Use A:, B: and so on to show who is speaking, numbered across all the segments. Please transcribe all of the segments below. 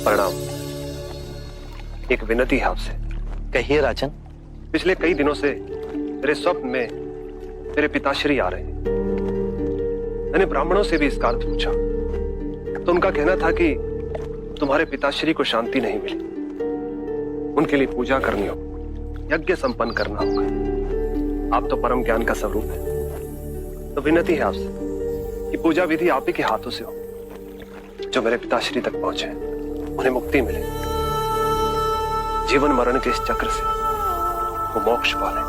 A: प्रणाम। एक विनती है आपसे।
B: कहिए राजन।
A: पिछले कई दिनों से मेरे स्वप्न में मेरे पिताश्री आ रहे हैं। मैंने ब्राह्मणों से भी इसका अर्थ पूछा तो उनका कहना था कि तुम्हारे पिताश्री को शांति नहीं मिली, उनके लिए पूजा करनी होगी, यज्ञ संपन्न करना होगा। आप तो परम ज्ञान का स्वरूप है, तो विनती है आपसे कि पूजा विधि आप ही के हाथों से हो। जो मेरे पिताश्री तक पहुंचे उन्हें मुक्ति मिले, जीवन मरण के इस चक्र से वो मोक्ष पाले।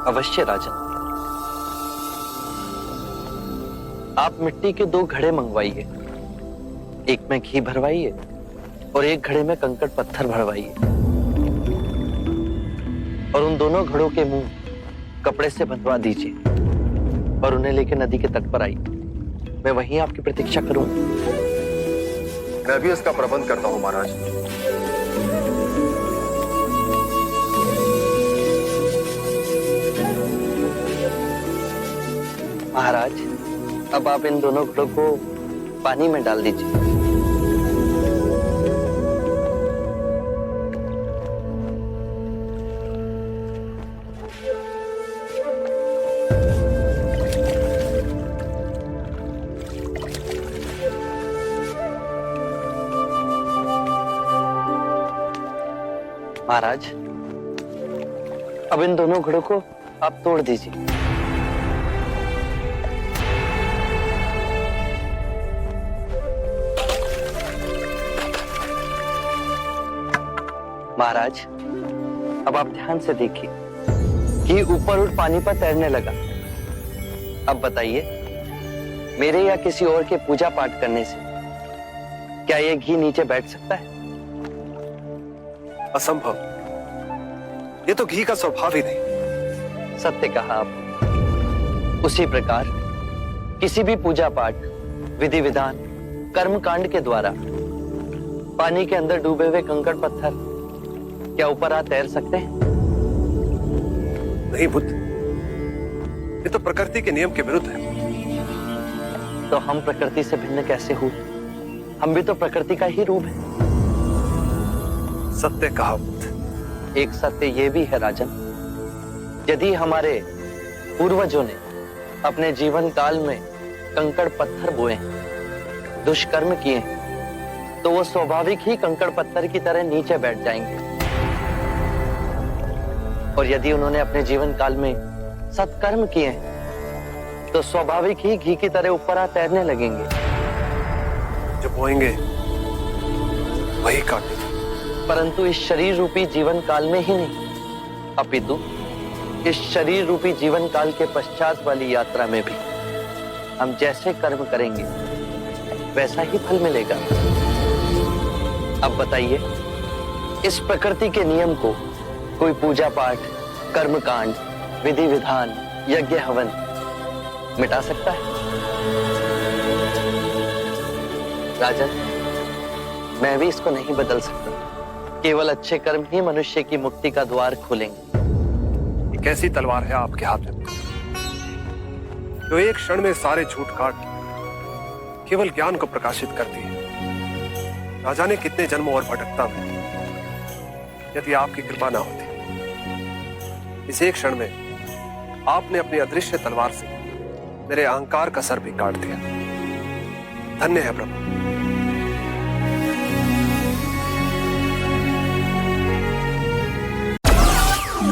B: अवश्य राजन। आप मिट्टी के 2 घड़े मंगवाइए, एक में घी भरवाइए और एक घड़े में कंकड़ पत्थर भरवाइए, और उन दोनों घड़ों के मुंह कपड़े से बंधवा दीजिए और उन्हें लेकर नदी के तट पर आइए। मैं वहीं आपकी प्रतीक्षा करूंगा।
A: मैं भी इसका प्रबंध करता हूं महाराज।
B: महाराज, अब आप इन दोनों घड़ों को पानी में डाल दीजिए। महाराज, अब इन दोनों घड़ों को आप तोड़ दीजिए। महाराज, अब आप ध्यान से देखिए कि ऊपर उठ पानी पर तैरने लगा। अब बताइए, मेरे या किसी और के पूजा पाठ करने से क्या ये घी नीचे बैठ सकता है?
A: असंभव। ये तो घी का स्वभाव ही नहीं।
B: सत्य कहा आप। उसी प्रकार किसी भी पूजा पाठ, विधि विधान, कर्म कांड के द्वारा पानी के अंदर डूबे हुए कंकड़ पत्थर क्या ऊपर आ तैर सकते हैं?
A: नहीं बुद्ध, ये तो प्रकृति के नियम के विरुद्ध है।
B: तो हम प्रकृति से भिन्न कैसे हुए? हम भी तो प्रकृति का ही रूप है।
A: सत्य कहा बुद्ध।
B: एक सत्य ये भी है राजन, यदि हमारे पूर्वजों ने अपने जीवन काल में कंकड़ पत्थर बोए, दुष्कर्म किए, तो वो स्वाभाविक ही कंकड़ पत्थर की तरह नीचे बैठ जाएंगे। और यदि उन्होंने अपने जीवन काल में सत्कर्म किए तो स्वाभाविक ही घी की तरह ऊपर आ तैरने लगेंगे।
A: जो बोएंगे वही काटेंगे।
B: परंतु इस शरीर रूपी जीवन काल में ही नहीं, अपितु इस शरीर रूपी जीवन काल के पश्चात वाली यात्रा में भी हम जैसे कर्म करेंगे वैसा ही फल मिलेगा। अब बताइए, इस प्रकृति के नियम को कोई पूजा पाठ, कर्म कांड, विधि विधान, यज्ञ हवन मिटा सकता है? राजन, मैं भी इसको नहीं बदल सकता। केवल अच्छे कर्म ही मनुष्य की मुक्ति का द्वार खोलेंगे।
A: एक ऐसी तलवार है आपके हाथ में जो एक क्षण में सारे झूठ काट केवल ज्ञान को प्रकाशित करती है। ना जाने कितने जन्मों और भटकता में यदि आपकी कृपा ना होती, इस एक क्षण में आपने अपनी अदृश्य तलवार से मेरे अहंकार का सर भी काट दिया। धन्य है प्रभु।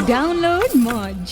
C: Download Moj.